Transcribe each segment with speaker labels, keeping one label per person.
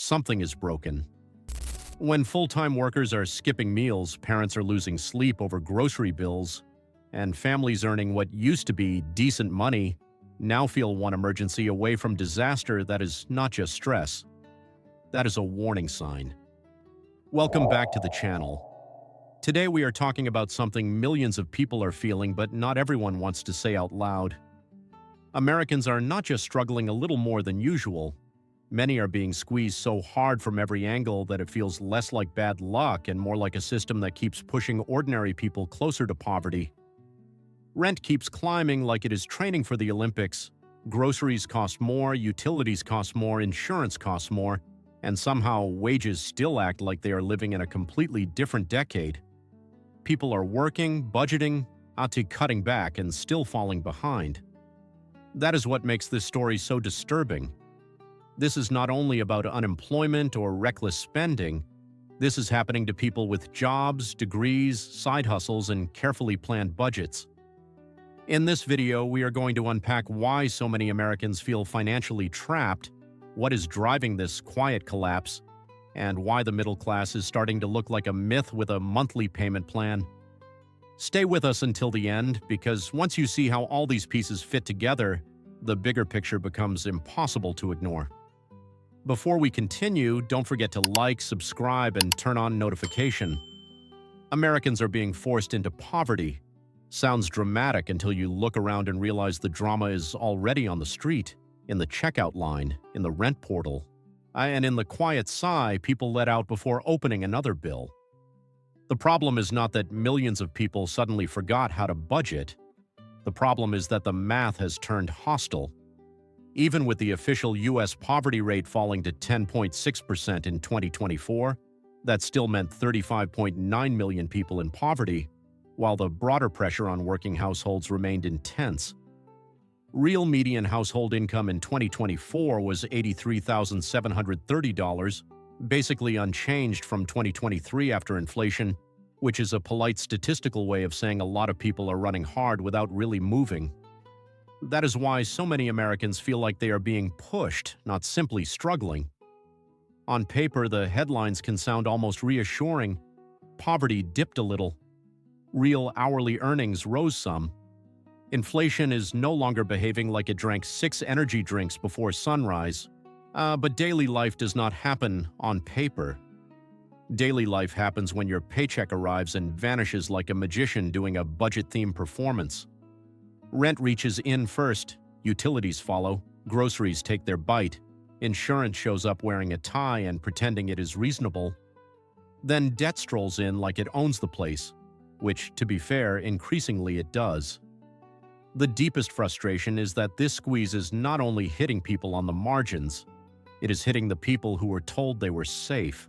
Speaker 1: something is broken. When full-time workers are skipping meals, parents are losing sleep over grocery bills, and families earning what used to be decent money now feel one emergency away from disaster that is not just stress. That is a warning sign. Welcome back to the channel. Today we are talking about something millions of people are feeling, but not everyone wants to say out loud. Americans are not just struggling a little more than usual. Many are being squeezed so hard from every angle that it feels less like bad luck and more like a system that keeps pushing ordinary people closer to poverty. Rent keeps climbing like it is training for the Olympics. Groceries cost more, utilities cost more, insurance costs more, and somehow wages still act like they are living in a completely different decade. People are working, budgeting, cutting back, and still falling behind. That is what makes this story so disturbing. This is not only about unemployment or reckless spending. This is happening to people with jobs, degrees, side hustles, and carefully planned budgets. In this video, we are going to unpack why so many Americans feel financially trapped, what is driving this quiet collapse, and why the middle class is starting to look like a myth with a monthly payment plan. Stay with us until the end, because once you see how all these pieces fit together, the bigger picture becomes impossible to ignore. Before we continue, don't forget to like, subscribe, and turn on notification. Americans are being forced into poverty. Sounds dramatic until you look around and realize the drama is already on the street, in the checkout line, in the rent portal, and in the quiet sigh people let out before opening another bill. The problem is not that millions of people suddenly forgot how to budget. The problem is that the math has turned hostile. Even with the official U.S. poverty rate falling to 10.6% in 2024, that still meant 35.9 million people in poverty, while the broader pressure on working households remained intense. Real median household income in 2024 was $83,730, basically unchanged from 2023 after inflation, which is a polite statistical way of saying a lot of people are running hard without really moving. That is why so many Americans feel like they are being pushed, not simply struggling. On paper, the headlines can sound almost reassuring. Poverty dipped a little. Real hourly earnings rose some. Inflation is no longer behaving like it drank 6 energy drinks before sunrise. But daily life does not happen on paper. Daily life happens when your paycheck arrives and vanishes like a magician doing a budget-themed performance. Rent reaches in first, utilities follow, groceries take their bite, insurance shows up wearing a tie and pretending it is reasonable. Then debt strolls in like it owns the place, which, to be fair, increasingly it does. The deepest frustration is that this squeeze is not only hitting people on the margins, it is hitting the people who were told they were safe,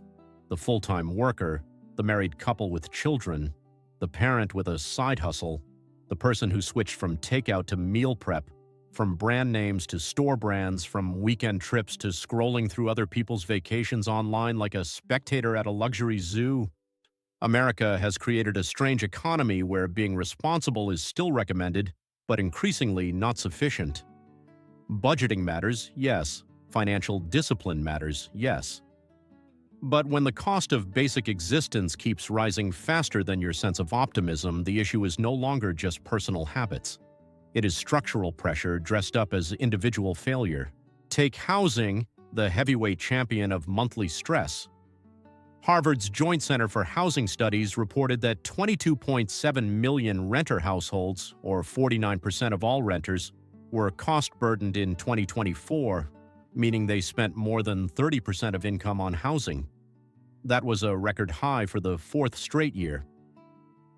Speaker 1: the full-time worker, the married couple with children, the parent with a side hustle, the person who switched from takeout to meal prep, from brand names to store brands, from weekend trips to scrolling through other people's vacations online like a spectator at a luxury zoo. America has created a strange economy where being responsible is still recommended, but increasingly not sufficient. Budgeting matters, yes. Financial discipline matters, yes. But when the cost of basic existence keeps rising faster than your sense of optimism, the issue is no longer just personal habits. It is structural pressure dressed up as individual failure. Take housing, the heavyweight champion of monthly stress. Harvard's Joint Center for Housing Studies reported that 22.7 million renter households, or 49% of all renters, were cost-burdened in 2024, meaning they spent more than 30% of income on housing. That was a record high for the 4th straight year.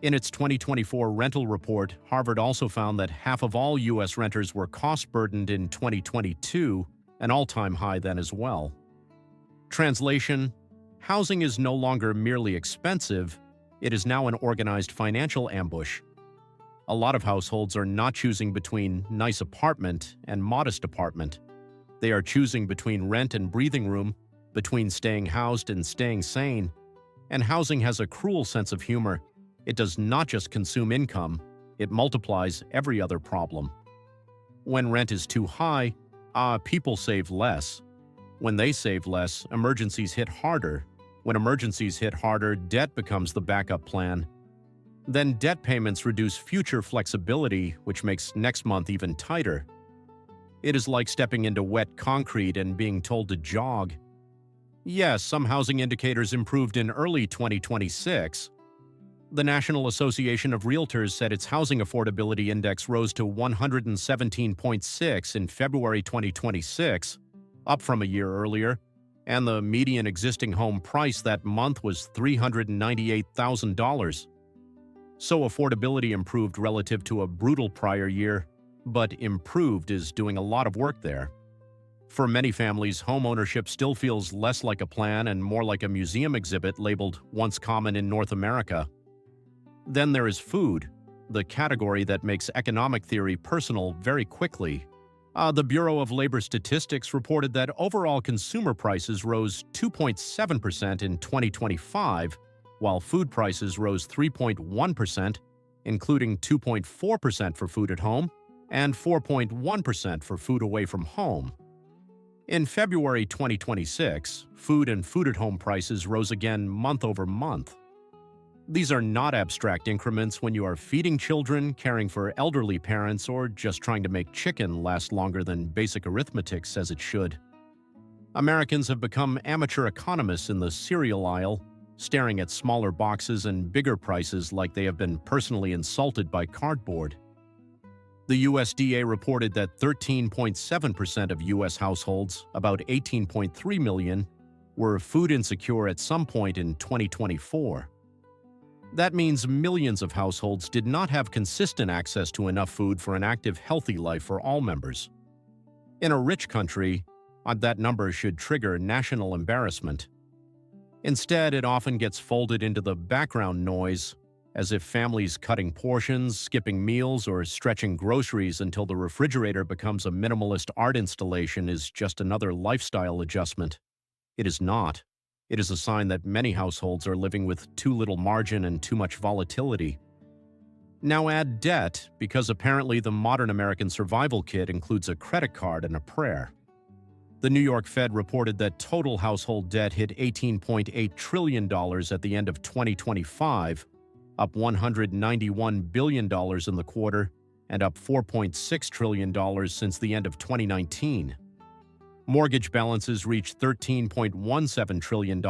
Speaker 1: In its 2024 rental report, Harvard also found that half of all U.S. renters were cost-burdened in 2022, an all-time high then as well. Translation: housing is no longer merely expensive, it is now an organized financial ambush. A lot of households are not choosing between nice apartment and modest apartment. They are choosing between rent and breathing room, between staying housed and staying sane. And housing has a cruel sense of humor. It does not just consume income, it multiplies every other problem. When rent is too high, people save less. When they save less, emergencies hit harder. When emergencies hit harder, debt becomes the backup plan. Then debt payments reduce future flexibility, which makes next month even tighter. It is like stepping into wet concrete and being told to jog. Yes, some housing indicators improved in early 2026. The National Association of Realtors said its Housing Affordability Index rose to 117.6 in February 2026, up from a year earlier, and the median existing home price that month was $398,000. So affordability improved relative to a brutal prior year, but improved is doing a lot of work there. For many families, home ownership still feels less like a plan and more like a museum exhibit labeled once common in North America. Then there is food, the category that makes economic theory personal very quickly. The Bureau of Labor Statistics reported that overall consumer prices rose 2.7% in 2025, while food prices rose 3.1%, including 2.4% for food at home and 4.1% for food away from home. In February 2026, food and food-at-home prices rose again month over month. These are not abstract increments when you are feeding children, caring for elderly parents, or just trying to make chicken last longer than basic arithmetic says it should. Americans have become amateur economists in the cereal aisle, staring at smaller boxes and bigger prices like they have been personally insulted by cardboard. The USDA reported that 13.7% of U.S. households, about 18.3 million, were food insecure at some point in 2024. That means millions of households did not have consistent access to enough food for an active, healthy life for all members. In a rich country, that number should trigger national embarrassment. Instead, it often gets folded into the background noise, as if families cutting portions, skipping meals, or stretching groceries until the refrigerator becomes a minimalist art installation is just another lifestyle adjustment. It is not. It is a sign that many households are living with too little margin and too much volatility. Now add debt, because apparently the modern American survival kit includes a credit card and a prayer. The New York Fed reported that total household debt hit $18.8 trillion at the end of 2025, up $191 billion in the quarter, and up $4.6 trillion since the end of 2019. Mortgage balances reached $13.17 trillion,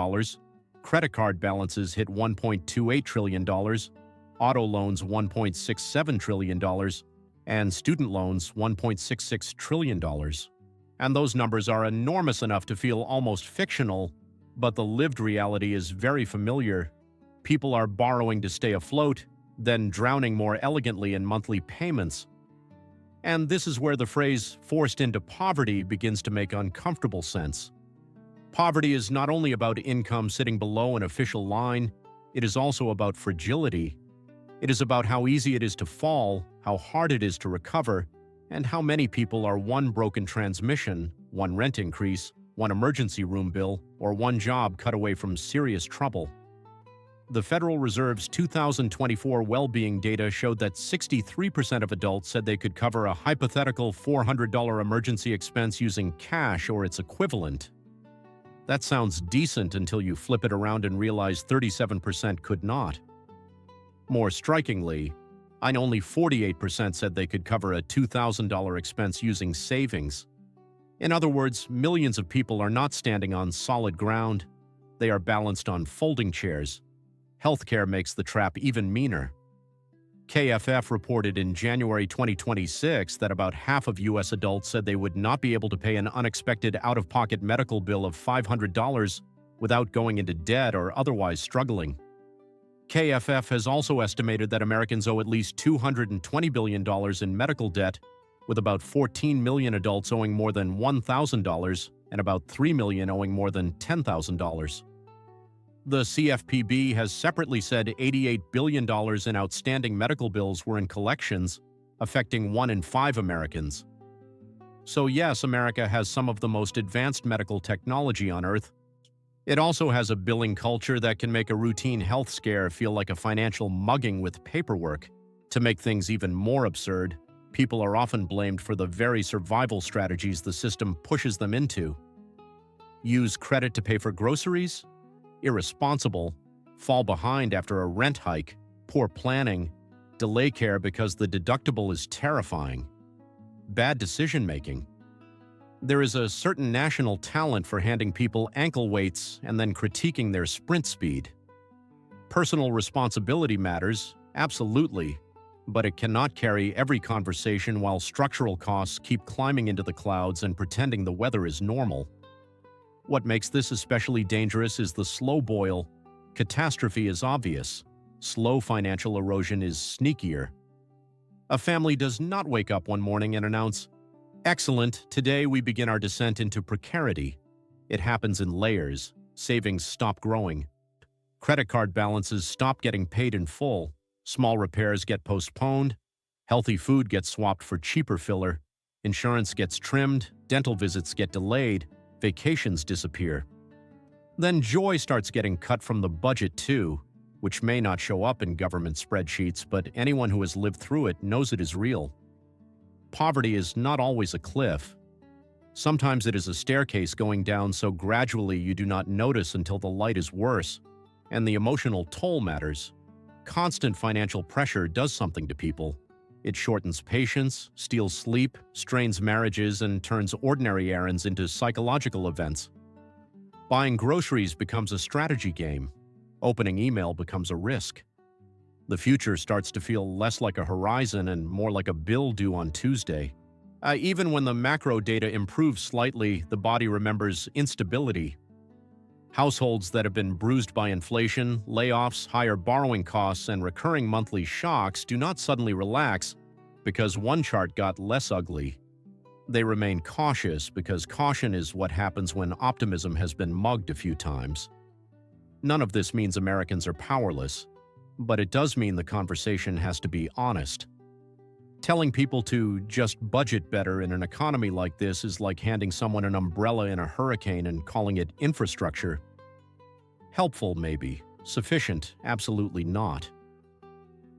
Speaker 1: credit card balances hit $1.28 trillion, auto loans $1.67 trillion, and student loans $1.66 trillion. And those numbers are enormous enough to feel almost fictional, but the lived reality is very familiar. People are borrowing to stay afloat, then drowning more elegantly in monthly payments. And this is where the phrase "forced into poverty" begins to make uncomfortable sense. Poverty is not only about income sitting below an official line, it is also about fragility. It is about how easy it is to fall, how hard it is to recover, and how many people are one broken transmission, one rent increase, one emergency room bill, or one job cut away from serious trouble. The Federal Reserve's 2024 well-being data showed that 63% of adults said they could cover a hypothetical $400 emergency expense using cash or its equivalent. That sounds decent until you flip it around and realize 37% could not. More strikingly, only 48% said they could cover a $2,000 expense using savings. In other words, millions of people are not standing on solid ground. They are balanced on folding chairs. Healthcare makes the trap even meaner. KFF reported in January 2026 that about half of U.S. adults said they would not be able to pay an unexpected out-of-pocket medical bill of $500 without going into debt or otherwise struggling. KFF has also estimated that Americans owe at least $220 billion in medical debt, with about 14 million adults owing more than $1,000 and about 3 million owing more than $10,000. The CFPB has separately said $88 billion in outstanding medical bills were in collections, affecting 1 in 5 Americans. So yes, America has some of the most advanced medical technology on Earth. It also has a billing culture that can make a routine health scare feel like a financial mugging with paperwork. To make things even more absurd, people are often blamed for the very survival strategies the system pushes them into. Use credit to pay for groceries? Irresponsible. Fall behind after a rent hike. Poor planning. Delay care because the deductible is terrifying. Bad decision-making. There is a certain national talent for handing people ankle weights and then critiquing their sprint speed. Personal responsibility matters, absolutely, but it cannot carry every conversation while structural costs keep climbing into the clouds and pretending the weather is normal. What makes this especially dangerous is the slow boil. Catastrophe is obvious. Slow financial erosion is sneakier. A family does not wake up one morning and announce, "Excellent, today we begin our descent into precarity." It happens in layers. Savings stop growing. Credit card balances stop getting paid in full. Small repairs get postponed. Healthy food gets swapped for cheaper filler. Insurance gets trimmed. Dental visits get delayed. Vacations disappear. Then joy starts getting cut from the budget too, which may not show up in government spreadsheets, but anyone who has lived through it knows it is real. Poverty is not always a cliff. Sometimes it is a staircase going down so gradually you do not notice until the light is worse, and the emotional toll matters. Constant financial pressure does something to people. It shortens patience, steals sleep, strains marriages, and turns ordinary errands into psychological events. Buying groceries becomes a strategy game. Opening email becomes a risk. The future starts to feel less like a horizon and more like a bill due on Tuesday. Even when the macro data improves slightly, the body remembers instability. Households that have been bruised by inflation, layoffs, higher borrowing costs, and recurring monthly shocks do not suddenly relax because one chart got less ugly. They remain cautious because caution is what happens when optimism has been mugged a few times. None of this means Americans are powerless, but it does mean the conversation has to be honest. Telling people to just budget better in an economy like this is like handing someone an umbrella in a hurricane and calling it infrastructure. Helpful, maybe. Sufficient, absolutely not.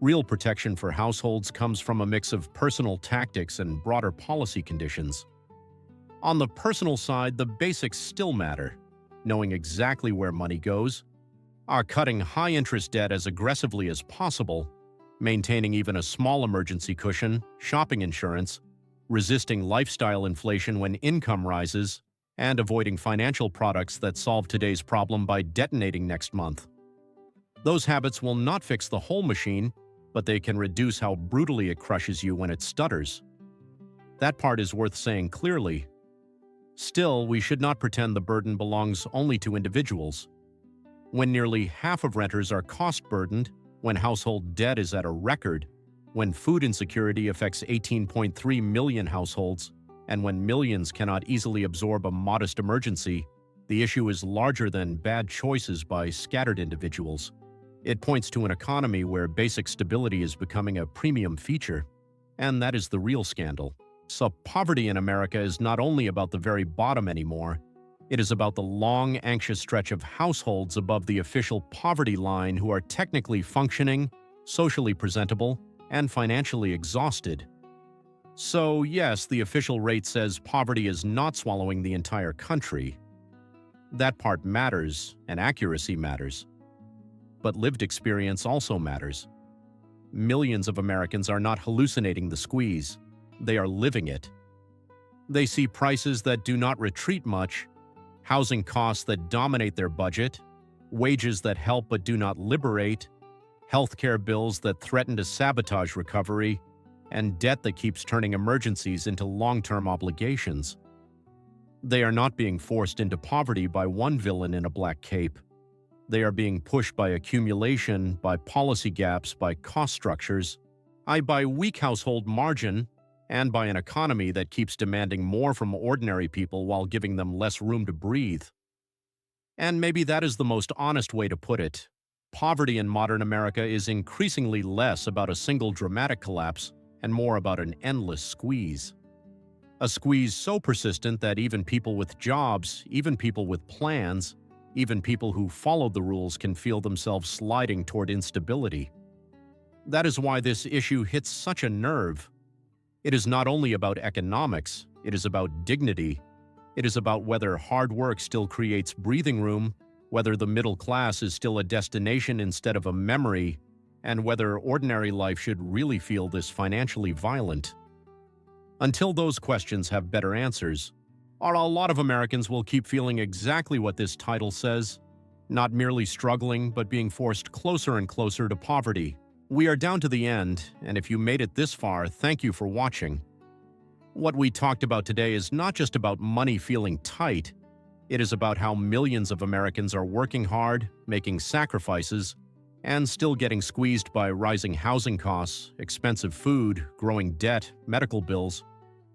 Speaker 1: Real protection for households comes from a mix of personal tactics and broader policy conditions. On the personal side, the basics still matter. Knowing exactly where money goes, cutting high-interest debt as aggressively as possible, maintaining even a small emergency cushion, shopping insurance, resisting lifestyle inflation when income rises, and avoiding financial products that solve today's problem by detonating next month. Those habits will not fix the whole machine, but they can reduce how brutally it crushes you when it stutters. That part is worth saying clearly. Still, we should not pretend the burden belongs only to individuals. When nearly half of renters are cost-burdened, when household debt is at a record, when food insecurity affects 18.3 million households, and when millions cannot easily absorb a modest emergency, the issue is larger than bad choices by scattered individuals. It points to an economy where basic stability is becoming a premium feature, and that is the real scandal. So poverty in America is not only about the very bottom anymore, it is about the long, anxious stretch of households above the official poverty line who are technically functioning, socially presentable, and financially exhausted. So yes, the official rate says poverty is not swallowing the entire country. That part matters, and accuracy matters. But lived experience also matters. Millions of Americans are not hallucinating the squeeze. They are living it. They see prices that do not retreat much, housing costs that dominate their budget, wages that help but do not liberate, healthcare bills that threaten to sabotage recovery, and debt that keeps turning emergencies into long-term obligations. They are not being forced into poverty by one villain in a black cape. They are being pushed by accumulation, by policy gaps, by cost structures, by weak household margin, and by an economy that keeps demanding more from ordinary people while giving them less room to breathe. And maybe that is the most honest way to put it. Poverty in modern America is increasingly less about a single dramatic collapse and more about an endless squeeze. A squeeze so persistent that even people with jobs, even people with plans, even people who followed the rules can feel themselves sliding toward instability. That is why this issue hits such a nerve. It is not only about economics, it is about dignity. It is about whether hard work still creates breathing room, whether the middle class is still a destination instead of a memory, and whether ordinary life should really feel this financially violent. Until those questions have better answers, a lot of Americans will keep feeling exactly what this title says, not merely struggling, but being forced closer and closer to poverty. We are down to the end, and if you made it this far, thank you for watching. What we talked about today is not just about money feeling tight. It is about how millions of Americans are working hard, making sacrifices, and still getting squeezed by rising housing costs, expensive food, growing debt, medical bills,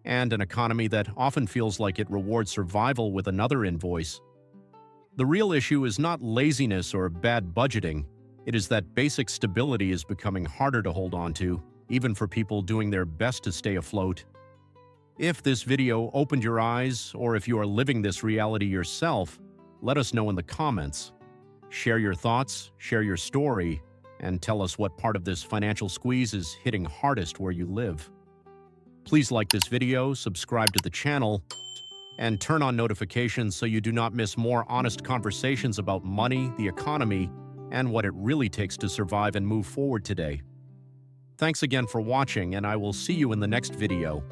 Speaker 1: and an economy that often feels like it rewards survival with another invoice. The real issue is not laziness or bad budgeting. It is that basic stability is becoming harder to hold on to, even for people doing their best to stay afloat. If this video opened your eyes, or if you are living this reality yourself, let us know in the comments. Share your thoughts, share your story, and tell us what part of this financial squeeze is hitting hardest where you live. Please like this video, subscribe to the channel, and turn on notifications so you do not miss more honest conversations about money, the economy, and what it really takes to survive and move forward today. Thanks again for watching, and I will see you in the next video.